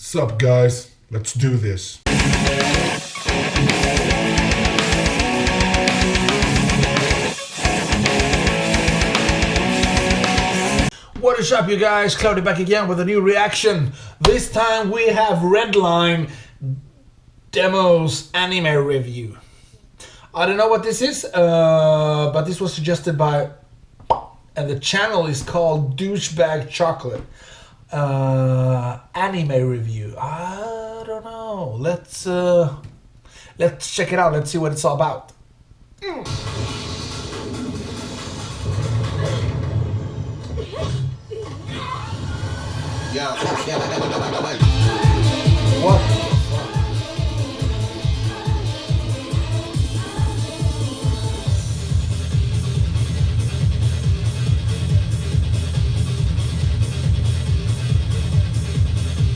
Sup guys, let's do this. What is up you guys, Claudio back again with a new reaction. This time we have Redline Demos anime review. I don't know what this is, but this was suggested by, and the channel is called Douchebag Chocolate. Anime review. I don't know. Let's check it out. Let's see what it's all about. What?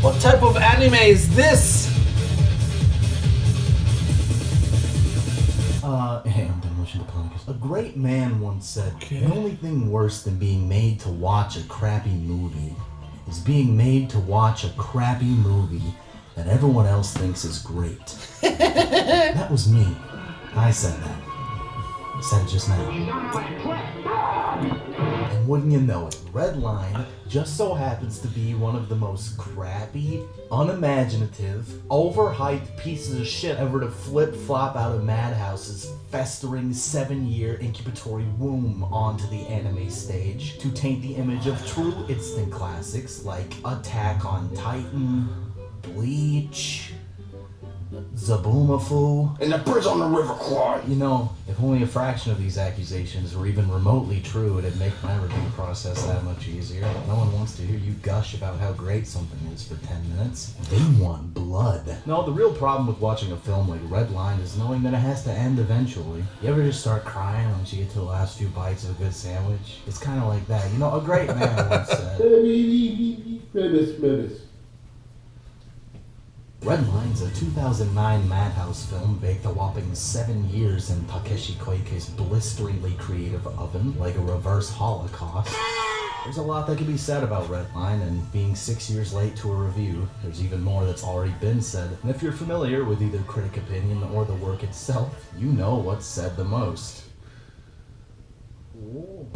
What type of anime is this? Hey, I'm done wishing the podcast. A great man once said, Okay. The only thing worse than being made to watch a crappy movie is being made to watch a crappy movie that everyone else thinks is great. That was me. I said that. I said it just now. And wouldn't you know it, Redline just so happens to be one of the most crappy, unimaginative, overhyped pieces of shit ever to flip-flop out of Madhouse's festering 7-year incubatory womb onto the anime stage to taint the image of true instant classics like Attack on Titan, Bleach, Zaboomafoo, and the bridge on the River Kwai. You know, if only a fraction of these accusations were even remotely true, it'd make my review process that much easier. No one wants to hear you gush about how great something is for 10 minutes. They want blood. No, the real problem with watching a film like Redline is knowing that it has to end eventually. You ever just start crying once you get to the last few bites of a good sandwich? It's kind of like that. You know, a great man once said... Redline's a 2009 Madhouse film baked a whopping 7 years in Takeshi Koike's blisteringly creative oven, like a reverse Holocaust. There's a lot that can be said about Redline, and being 6 years late to a review, there's even more that's already been said. And if you're familiar with either critic opinion or the work itself, you know what's said the most. In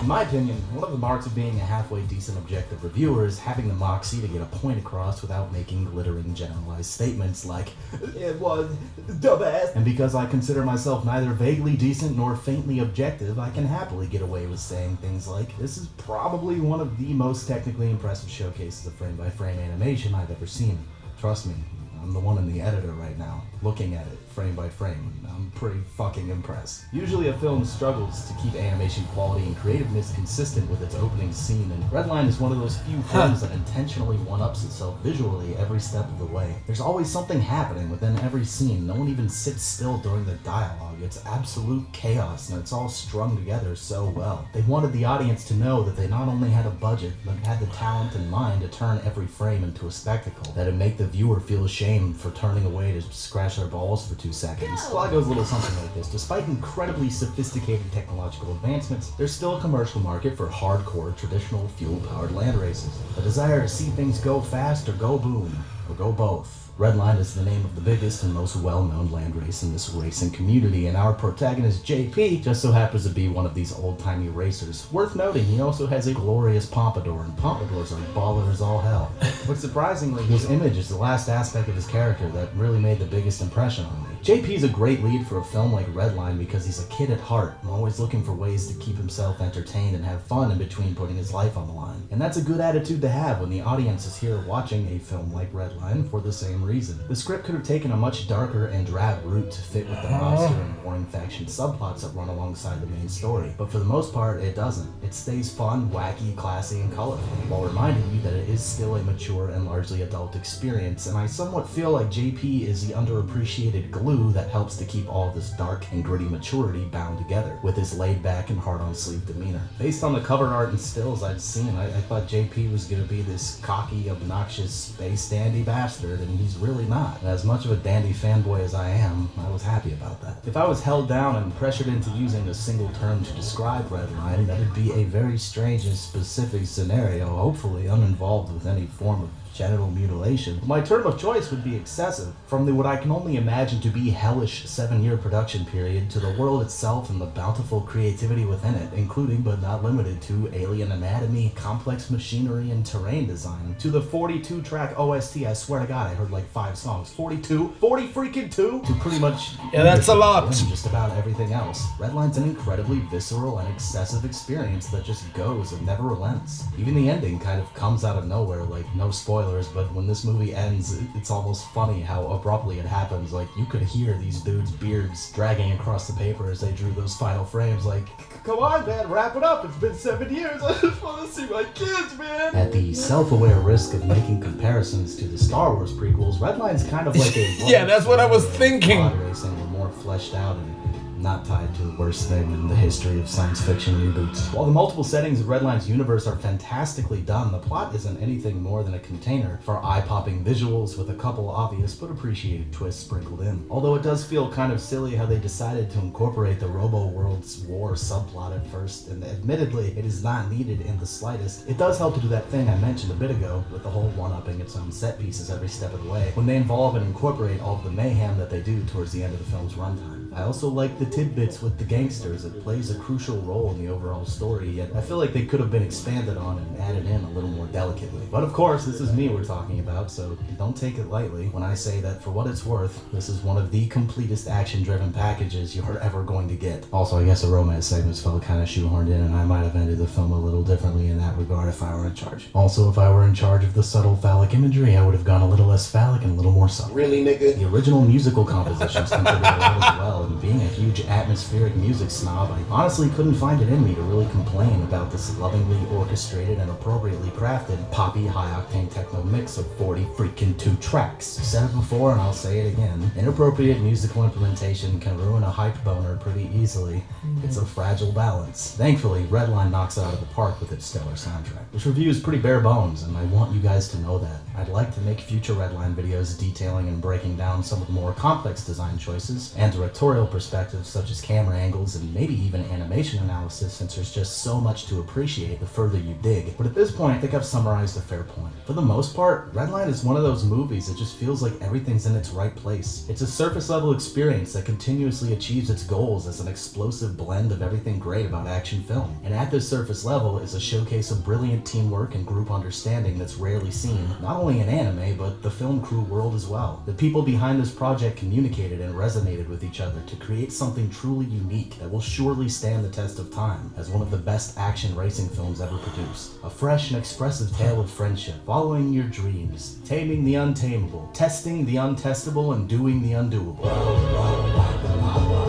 my opinion, one of the marks of being a halfway decent objective reviewer is having the moxie to get a point across without making glittering generalized statements like, it was dumbass. And because I consider myself neither vaguely decent nor faintly objective, I can happily get away with saying things like, this is probably one of the most technically impressive showcases of frame-by-frame animation I've ever seen. Trust me, I'm the one in the editor right now, looking at it frame by frame. I'm pretty fucking impressed. Usually a film struggles to keep animation quality and creativeness consistent with its opening scene, and Redline is one of those few films that intentionally one-ups itself visually every step of the way. There's always something happening within every scene. No one even sits still during the dialogue. It's absolute chaos, and it's all strung together so well. They wanted the audience to know that they not only had a budget, but had the talent and mind to turn every frame into a spectacle that'd make the viewer feel ashamed for turning away to scratch their balls for 2 seconds. The plot goes a little something like this. Despite incredibly sophisticated technological advancements, there's still a commercial market for hardcore, traditional, fuel-powered land races. A desire to see things go fast or go boom, or go both. Redline is the name of the biggest and most well-known land race in this racing community, and our protagonist JP just so happens to be one of these old-timey racers. Worth noting, he also has a glorious pompadour, and pompadours are baller as all hell. But surprisingly, his image is the last aspect of his character that really made the biggest impression on me. JP's a great lead for a film like Redline because he's a kid at heart and always looking for ways to keep himself entertained and have fun in between putting his life on the line. And that's a good attitude to have when the audience is here watching a film like Redline for the same reason. The script could have taken a much darker and drab route to fit with the monster and warring faction subplots that run alongside the main story, but for the most part it doesn't. It stays fun, wacky, classy, and colorful, while reminding you that it is still a mature and largely adult experience, and I somewhat feel like JP is the underappreciated glue that helps to keep all this dark and gritty maturity bound together, with his laid-back and hard-on-sleeve demeanor. Based on the cover art and stills I'd seen, I thought JP was gonna be this cocky, obnoxious, space dandy bastard, and he's really not. And as much of a dandy fanboy as I am, I was happy about that. If I was held down and pressured into using a single term to describe Redline, that'd be a very strange and specific scenario, hopefully uninvolved involved with any form of genital mutilation. My term of choice would be excessive. From what I can only imagine to be hellish 7-year production period to the world itself and the bountiful creativity within it, including but not limited to alien anatomy, complex machinery, and terrain design, to the 42-track OST. I swear to God, I heard like 5 songs. 42? 40 freaking 2? To pretty much... Yeah, that's a lot. Just about everything else. Redline's an incredibly visceral and excessive experience that just goes and never relents. Even the ending kind of comes out of nowhere, like no spoilers, but when this movie ends, it's almost funny how abruptly it happens. Like, you could hear these dudes' beards dragging across the paper as they drew those final frames, like, come on, man, wrap it up, it's been 7 years, I just want to see my kids, man! At the self-aware risk of making comparisons to the Star Wars prequels, Redline's kind of like a... Yeah, that's what I was thinking! Pod racing were more fleshed out and not tied to the worst thing in the history of science fiction reboots. While the multiple settings of Redline's universe are fantastically done, the plot isn't anything more than a container for eye-popping visuals with a couple obvious but appreciated twists sprinkled in. Although it does feel kind of silly how they decided to incorporate the Robo-World's war subplot at first, and admittedly, it is not needed in the slightest. It does help to do that thing I mentioned a bit ago, with the whole one-upping its own set pieces every step of the way, when they involve and incorporate all of the mayhem that they do towards the end of the film's runtime. I also like the tidbits with the gangsters. It plays a crucial role in the overall story, yet I feel like they could have been expanded on and added in a little more delicately. But of course, this is me we're talking about, so don't take it lightly when I say that for what it's worth, this is one of the completest action-driven packages you're ever going to get. Also, I guess the romance segments felt kind of shoehorned in, and I might have ended the film a little differently in that regard if I were in charge. Also, if I were in charge of the subtle phallic imagery, I would have gone a little less phallic and a little more subtle. Really, nigga? The original musical compositions contributed a lot as well, and being a huge atmospheric music snob, I honestly couldn't find it in me to really complain about this lovingly orchestrated and appropriately crafted poppy high-octane techno mix of 40 freaking 2 tracks. I've said it before and I'll say it again. Inappropriate musical implementation can ruin a hype boner pretty easily. It's a fragile balance. Thankfully, Redline knocks it out of the park with its stellar soundtrack. This review is pretty bare bones, and I want you guys to know that. I'd like to make future Redline videos detailing and breaking down some of the more complex design choices and directorial perspectives such as camera angles and maybe even animation analysis, since there's just so much to appreciate the further you dig. But at this point, I think I've summarized a fair point. For the most part, Redline is one of those movies that just feels like everything's in its right place. It's a surface level experience that continuously achieves its goals as an explosive blend of everything great about action film. And at this surface level is a showcase of brilliant teamwork and group understanding that's rarely seen, not only in anime, but the film crew world as well. The people behind this project communicated and resonated with each other to create something truly unique that will surely stand the test of time as one of the best action racing films ever produced. A fresh and expressive tale of friendship, following your dreams, taming the untamable, testing the untestable, and doing the undoable.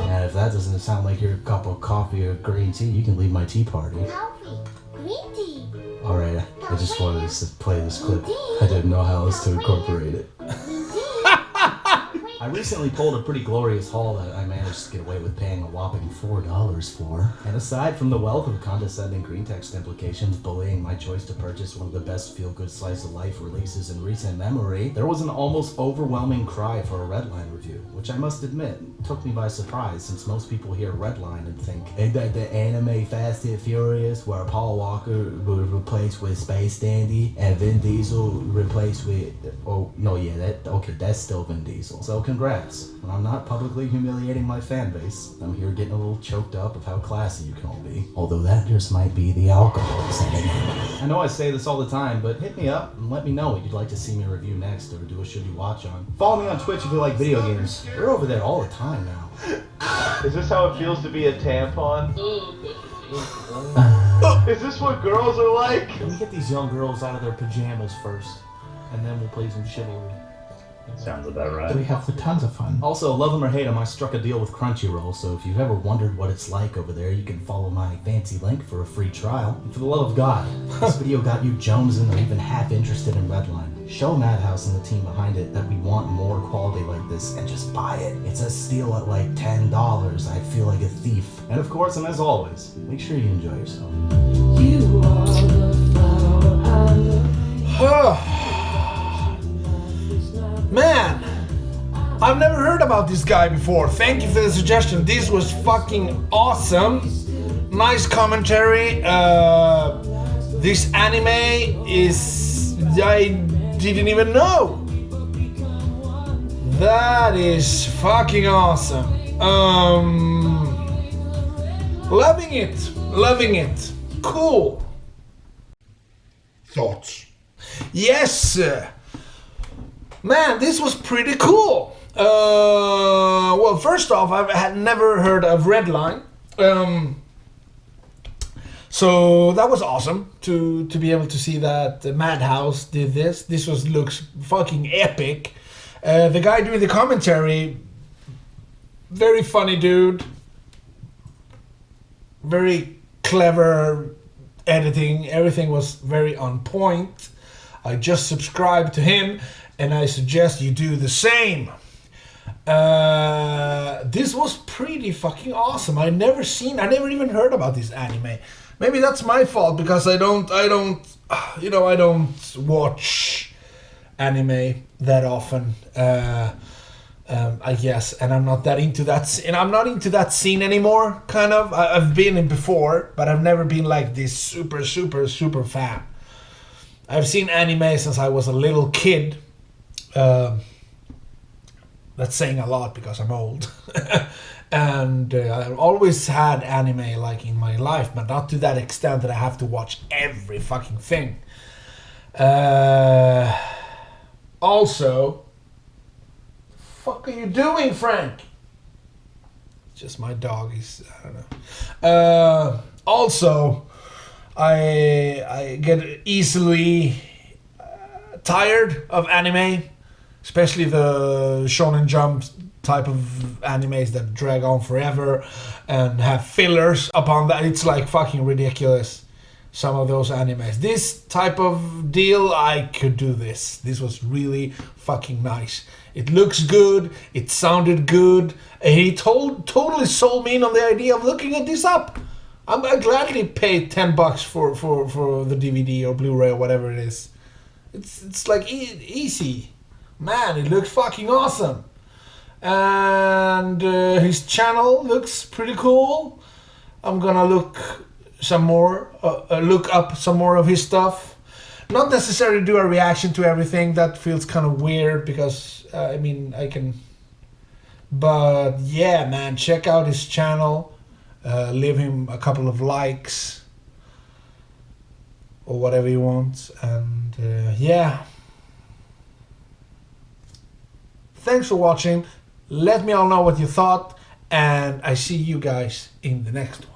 And if that doesn't sound like your cup of coffee or green tea, you can leave my tea party. Coffee, green tea. Alright, I just wanted to play this clip. I didn't know how else to incorporate it. I recently pulled a pretty glorious haul that I managed to get away with paying a whopping $4 for. And aside from the wealth of condescending green text implications bullying my choice to purchase one of the best feel-good slice of life releases in recent memory, there was an almost overwhelming cry for a Redline review, which I must admit took me by surprise, since most people hear Redline and think, ain't that the anime Fast and Furious where Paul Walker was replaced with Space Dandy and Vin Diesel replaced with, oh no, yeah, that's still Vin Diesel. So congrats. When I'm not publicly humiliating my fan base, I'm here getting a little choked up of how classy you can all be. Although that just might be the alcohol setting. I know I say this all the time, but hit me up and let me know what you'd like to see me review next or do a should you watch on. Follow me on Twitch if you like video games. We're over there all the time now. Is this how it feels to be a tampon? Is this what girls are like? Can we get these young girls out of their pajamas first? And then we'll play some chivalry. Sounds about right. We have tons of fun. Also, love them or hate them, I struck a deal with Crunchyroll, so if you've ever wondered what it's like over there, you can follow my fancy link for a free trial. And for the love of God, this video got you jonesing or even half interested in Redline. Show Madhouse and the team behind it that we want more quality like this and just buy it. It's a steal at like $10. I feel like a thief. And of course, and as always, make sure you enjoy yourself. You are the flower I love. Man, I've never heard about this guy before. Thank you for the suggestion. This was fucking awesome. Nice commentary. This anime is I didn't even know. That is fucking awesome. Loving it. Cool. Thoughts? Yes, man, this was pretty cool. Well, first off, I had never heard of Redline. So that was awesome to be able to see that Madhouse did this. This looks fucking epic. The guy doing the commentary, very funny dude. Very clever editing. Everything was very on point. I just subscribed to him, and I suggest you do the same. This was pretty fucking awesome. I never even heard about this anime. Maybe that's my fault because I don't watch anime that often. I guess, and I'm not that into that, and I'm not into that scene anymore. Kind of, I've been in before, but I've never been like this super fan. I've seen anime since I was a little kid. That's saying a lot because I'm old. And I've always had anime like in my life, but not to that extent that I have to watch every fucking thing. Also, fuck are you doing, Frank? Just my dog is, I don't know. Also, I get easily tired of anime, especially the Shonen Jump type of animes that drag on forever and have fillers upon that. It's like fucking ridiculous, some of those animes. This type of deal, I could do this. This was really fucking nice. It looks good, it sounded good, and he totally sold me in on the idea of looking at this up. I gladly paid $10 for the DVD or Blu-ray or whatever it is. It's like easy. Man, it looks fucking awesome. And his channel looks pretty cool. I'm gonna look up some more of his stuff. Not necessarily do a reaction to everything. That feels kind of weird because I can. But yeah, man, check out his channel. Leave him a couple of likes or whatever you want, and yeah. Thanks for watching. Let me all know what you thought, and I see you guys in the next one.